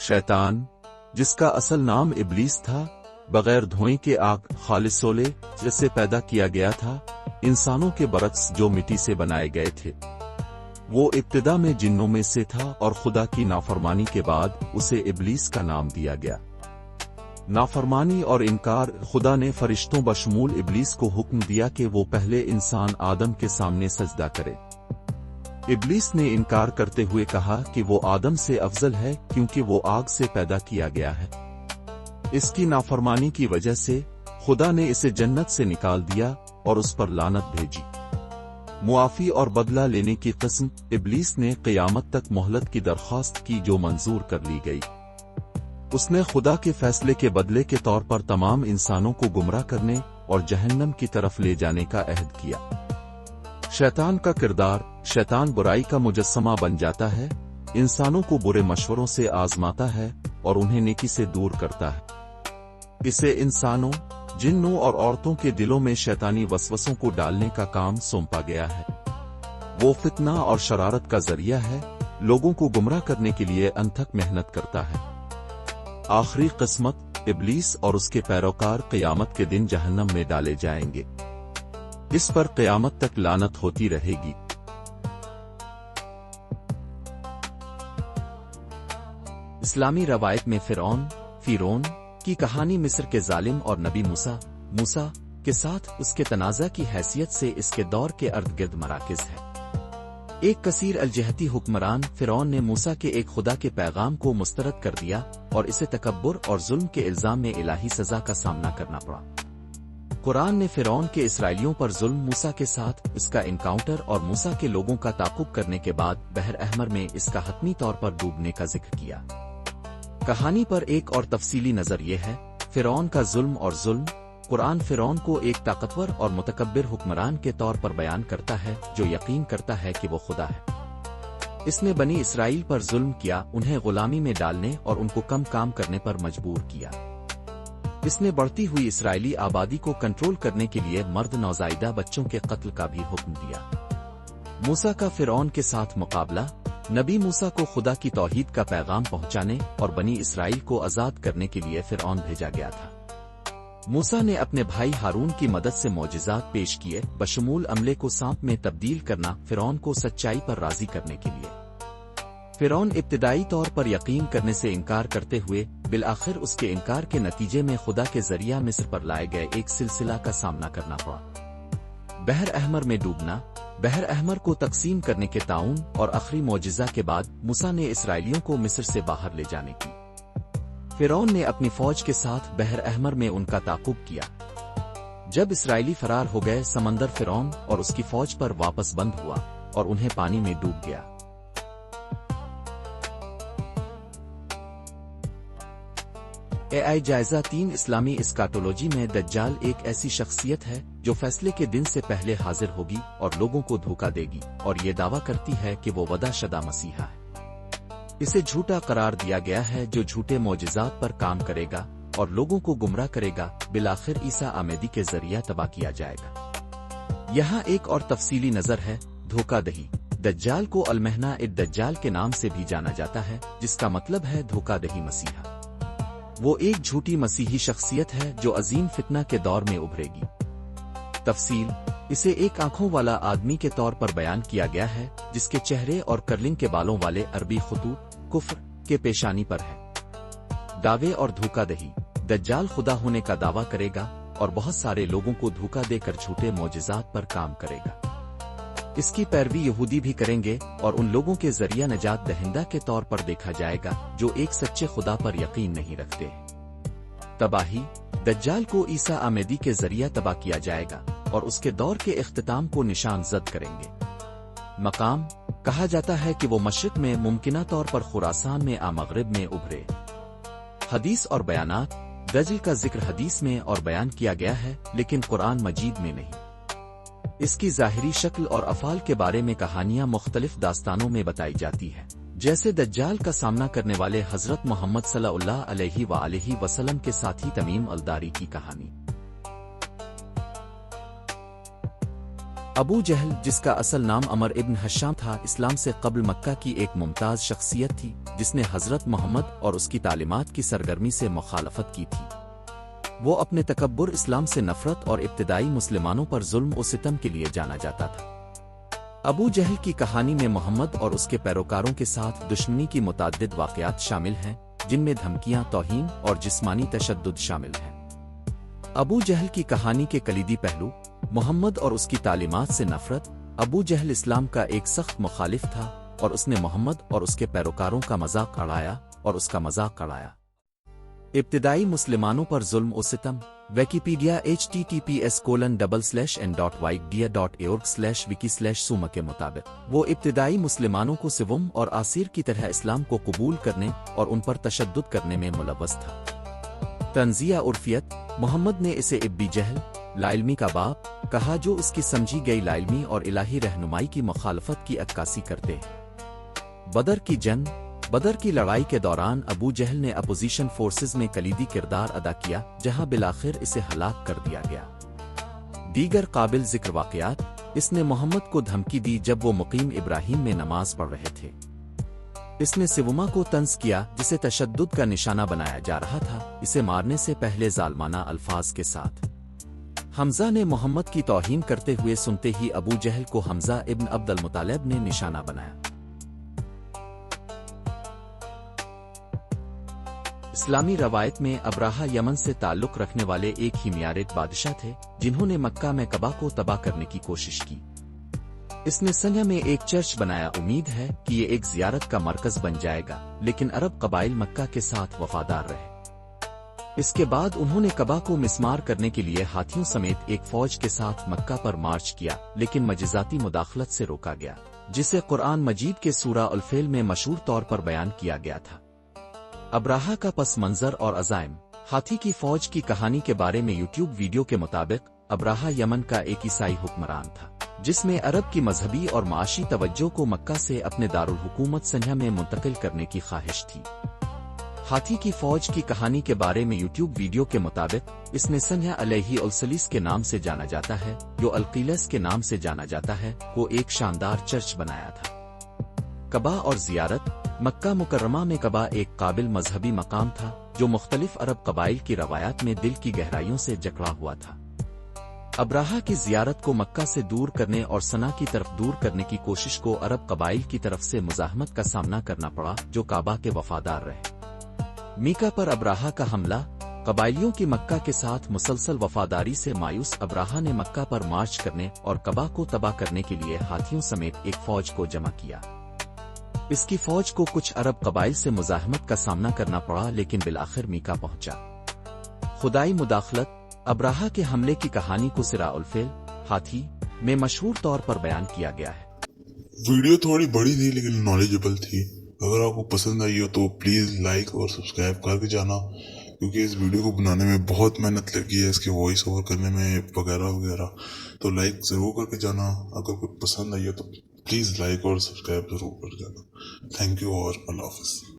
شیطان، جس کا اصل نام ابلیس تھا، بغیر دھوئیں کے آگ خالص سولے جیسے پیدا کیا گیا تھا، انسانوں کے برعکس جو مٹی سے بنائے گئے تھے۔ وہ ابتدا میں جنوں میں سے تھا اور خدا کی نافرمانی کے بعد اسے ابلیس کا نام دیا گیا۔ نافرمانی اور انکار۔ خدا نے فرشتوں بشمول ابلیس کو حکم دیا کہ وہ پہلے انسان آدم کے سامنے سجدہ کرے۔ ابلیس نے انکار کرتے ہوئے کہا کہ وہ آدم سے افضل ہے کیونکہ وہ آگ سے پیدا کیا گیا ہے۔ اس کی نافرمانی کی وجہ سے خدا نے اسے جنت سے نکال دیا اور اس پر لعنت بھیجی۔ معافی اور بدلہ لینے کی قسم۔ ابلیس نے قیامت تک مہلت کی درخواست کی جو منظور کر لی گئی۔ اس نے خدا کے فیصلے کے بدلے کے طور پر تمام انسانوں کو گمراہ کرنے اور جہنم کی طرف لے جانے کا عہد کیا۔ شیطان کا کردار۔ شیطان برائی کا مجسمہ بن جاتا ہے، انسانوں کو برے مشوروں سے آزماتا ہے اور انہیں نیکی سے دور کرتا ہے۔ اسے انسانوں، جنوں اور عورتوں کے دلوں میں شیطانی وسوسوں کو ڈالنے کا کام سونپا گیا ہے۔ وہ فتنہ اور شرارت کا ذریعہ ہے، لوگوں کو گمراہ کرنے کے لیے انتھک محنت کرتا ہے۔ آخری قسمت۔ ابلیس اور اس کے پیروکار قیامت کے دن جہنم میں ڈالے جائیں گے۔ اس پر قیامت تک لعنت ہوتی رہے گی۔ اسلامی روایت میں فرعون کی کہانی مصر کے ظالم اور نبی موسیٰ کے ساتھ اس کے تنازع کی حیثیت سے اس کے دور کے ارد گرد مراکز ہے۔ ایک کثیر الجہتی حکمران فرعون نے موسیٰ کے ایک خدا کے پیغام کو مسترد کر دیا اور اسے تکبر اور ظلم کے الزام میں الہی سزا کا سامنا کرنا پڑا۔ قرآن نے فرعون کے اسرائیلیوں پر ظلم موسیٰ کے ساتھ اس کا انکاؤنٹر اور موسیٰ کے لوگوں کا تعاقب کرنے کے بعد بحر احمر میں اس کا حتمی طور پر ڈوبنے کا ذکر کیا۔ کہانی پر ایک اور تفصیلی نظر یہ ہے، فرعون کا ظلم اور ظلم۔ قرآن فرعون کو ایک طاقتور اور متکبر حکمران کے طور پر بیان کرتا ہے جو یقین کرتا ہے کہ وہ خدا ہے۔ اس نے بنی اسرائیل پر ظلم کیا، انہیں غلامی میں ڈالنے اور ان کو کم کام کرنے پر مجبور کیا۔ اس نے بڑھتی ہوئی اسرائیلی آبادی کو کنٹرول کرنے کے لیے مرد نوزائیدہ بچوں کے قتل کا بھی حکم دیا۔ موسیٰ کا فرعون کے ساتھ مقابلہ۔ نبی موسیٰ کو خدا کی توحید کا پیغام پہنچانے اور بنی اسرائیل کو آزاد کرنے کے لیے فرعون بھیجا گیا تھا۔ موسیٰ نے اپنے بھائی ہارون کی مدد سے معجزات پیش کیے، بشمول عملے کو سانپ میں تبدیل کرنا، فرعون کو سچائی پر راضی کرنے کے لیے۔ فرعون ابتدائی طور پر یقین کرنے سے انکار کرتے ہوئے بالآخر اس کے انکار کے نتیجے میں خدا کے ذریعہ مصر پر لائے گئے ایک سلسلہ کا سامنا کرنا پڑا۔ بحر احمر میں ڈوبنا۔ بحر احمر کو تقسیم کرنے کے تعاون اور آخری معجزہ کے بعد موسیٰ نے اسرائیلیوں کو مصر سے باہر لے جانے کی۔ فرعون نے اپنی فوج کے ساتھ بحر احمر میں ان کا تعاقب کیا۔ جب اسرائیلی فرار ہو گئے، سمندر فرعون اور اس کی فوج پر واپس بند ہوا اور انہیں پانی میں ڈوب گیا۔ جائزہ 3 اسلامی اسکاٹولوجی میں دجال ایک ایسی شخصیت ہے جو فیصلے کے دن سے پہلے حاضر ہوگی اور لوگوں کو دھوکہ دے گی اور یہ دعویٰ کرتی ہے کہ وہ وعدہ شدہ مسیحا ہے۔ اسے جھوٹا قرار دیا گیا ہے جو جھوٹے معجزات پر کام کرے گا اور لوگوں کو گمراہ کرے گا، بالآخر عیسیٰ آمیدی کے ذریعہ تباہ کیا جائے گا۔ یہاں ایک اور تفصیلی نظر ہے، دھوکہ دہی۔ دجال کو المہنہ الدجال کے نام سے بھی جانا جاتا ہے، جس کا مطلب ہے دھوکہ دہی مسیحا۔ وہ ایک جھوٹی مسیحی شخصیت ہے جو عظیم فتنہ کے دور میں ابھرے گی۔ تفصیل: اسے ایک آنکھوں والا آدمی کے طور پر بیان کیا گیا ہے جس کے چہرے اور کرلنگ کے بالوں والے عربی خطوط کفر کے پیشانی پر ہے۔ دعوے اور دھوکہ دہی۔ دجال خدا ہونے کا دعویٰ کرے گا اور بہت سارے لوگوں کو دھوکہ دے کر جھوٹے معجزات پر کام کرے گا۔ اس کی پیروی یہودی بھی کریں گے اور ان لوگوں کے ذریعہ نجات دہندہ کے طور پر دیکھا جائے گا جو ایک سچے خدا پر یقین نہیں رکھتے۔ تباہی۔ دجال کو عیسیٰ آمیدی کے ذریعہ تباہ کیا جائے گا اور اس کے دور کے اختتام کو نشان زد کریں گے۔ مقام۔ کہا جاتا ہے کہ وہ مشرق میں، ممکنہ طور پر خراسان میں، مغرب میں ابھرے۔ حدیث اور بیانات۔ دجل کا ذکر حدیث میں اور بیان کیا گیا ہے لیکن قرآن مجید میں نہیں۔ اس کی ظاہری شکل اور افعال کے بارے میں کہانیاں مختلف داستانوں میں بتائی جاتی ہیں، جیسے دجال کا سامنا کرنے والے حضرت محمد صلی اللہ علیہ وآلہ وسلم کے ساتھی تمیم الداری کی کہانی۔ ابو جہل، جس کا اصل نام عمر ابن حشام تھا، اسلام سے قبل مکہ کی ایک ممتاز شخصیت تھی۔ جس نے حضرت محمد اور اس کی تعلیمات کی سرگرمی سے مخالفت کی تھی۔ وہ اپنے تکبر، اسلام سے نفرت اور ابتدائی مسلمانوں پر ظلم و ستم کے لیے جانا جاتا تھا۔ ابو جہل کی کہانی میں محمد اور اس کے پیروکاروں کے ساتھ دشمنی کی متعدد واقعات شامل ہیں، جن میں دھمکیاں، توہین اور جسمانی تشدد شامل ہیں۔ ابو جہل کی کہانی کے کلیدی پہلو: محمد اور اس کی تعلیمات سے نفرت۔ ابو جہل اسلام کا ایک سخت مخالف تھا اور اس نے محمد اور اس کے پیروکاروں کا مذاق اڑایا۔ ابتدائی مسلمانوں پر ظلم و ستم۔ ویکیپیڈیا https://n.wikipedia.org/wiki/suma کے مطابق وہ ابتدائی مسلمانوں کو سوم اور آسیر کی طرح اسلام کو قبول کرنے اور ان پر تشدد کرنے میں ملوث تھا۔ طنزیہ عرفیت: محمد نے اسے ابی جہل، لاعلمی کا باپ، کہا جو اس کی سمجھی گئی لاعلمی اور الہی رہنمائی کی مخالفت کی عکاسی کرتے ہیں۔ بدر کی جنگ: بدر کی لڑائی کے دوران ابو جہل نے اپوزیشن فورسز میں کلیدی کردار ادا کیا، جہاں بالآخر اسے ہلاک کر دیا گیا۔ دیگر قابل ذکر واقعات: اس نے محمد کو دھمکی دی جب وہ مقیم ابراہیم میں نماز پڑھ رہے تھے۔ اس نے سوما کو طنز کیا، جسے تشدد کا نشانہ بنایا جا رہا تھا، اسے مارنے سے پہلے ظالمانہ الفاظ کے ساتھ۔ حمزہ نے محمد کی توہین کرتے ہوئے سنتے ہی ابو جہل کو حمزہ ابن عبد المطلب نے نشانہ بنایا۔ اسلامی روایت میں ابراہہ یمن سے تعلق رکھنے والے ایک ہیمیارٹ بادشاہ تھے، جنہوں نے مکہ میں کعبہ کو تباہ کرنے کی کوشش کی۔ اس نے سنیا میں ایک چرچ بنایا، امید ہے کہ یہ ایک زیارت کا مرکز بن جائے گا، لیکن عرب قبائل مکہ کے ساتھ وفادار رہے۔ اس کے بعد انہوں نے کعبہ کو مسمار کرنے کے لیے ہاتھیوں سمیت ایک فوج کے ساتھ مکہ پر مارچ کیا، لیکن معجزاتی مداخلت سے روکا گیا، جسے قرآن مجید کے سورہ الفیل میں مشہور طور پر بیان کیا گیا تھا۔ ابراہہ کا پس منظر اور عزائم: ہاتھی کی فوج کی کہانی کے بارے میں یوٹیوب ویڈیو کے مطابق ابراہہ یمن کا ایک عیسائی حکمران تھا، جس میں عرب کی مذہبی اور معاشی توجہ کو مکہ سے اپنے دارالحکومت سنیا میں منتقل کرنے کی خواہش تھی۔ ہاتھی کی فوج کی کہانی کے بارے میں یوٹیوب ویڈیو کے مطابق اس نے سنیا علیہ السلیس کے نام سے جانا جاتا ہے، جو القیلس کے نام سے جانا جاتا ہے، کو ایک شاندار چرچ بنایا تھا۔ کعبہ اور زیارت: مکہ مکرمہ میں کعبہ ایک قابل مذہبی مقام تھا، جو مختلف عرب قبائل کی روایات میں دل کی گہرائیوں سے جکڑا ہوا تھا۔ ابراہہ کی زیارت کو مکہ سے دور کرنے اور صنعا کی طرف دور کرنے کی کوشش کو عرب قبائل کی طرف سے مزاحمت کا سامنا کرنا پڑا، جو کعبہ کے وفادار رہے۔ میکا پر ابراہہ کا حملہ: قبائلیوں کی مکہ کے ساتھ مسلسل وفاداری سے مایوس ابراہہ نے مکہ پر مارچ کرنے اور کعبہ کو تباہ کرنے کے لیے ہاتھیوں سمیت ایک فوج کو جمع کیا۔ اس کی فوج کو کچھ عرب قبائل سے مزاحمت کا سامنا کرنا پڑا، لیکن بالآخر میکا پہنچا۔ خدائی مداخلت: ابراہہ کے حملے کی کہانی کو سورہ الفیل، ہاتھی میں مشہور طور پر بیان کیا گیا ہے۔ ویڈیو تھوڑی بڑی تھی لیکن نالجبل تھی۔ اگر آپ کو پسند آئی ہو تو پلیز لائک اور سبسکرائب کر کے جانا، کیونکہ اس ویڈیو کو بنانے میں بہت محنت لگی ہے، اس کے وائس اوور کرنے میں وغیرہ وغیرہ، تو لائک ضرور کر کے جانا۔ اگر کوئی پسند آئی ہو تو پلیز لائک اور سبسکرائب ضرور کر جانا۔ تھینک یو اور اللہ حافظ۔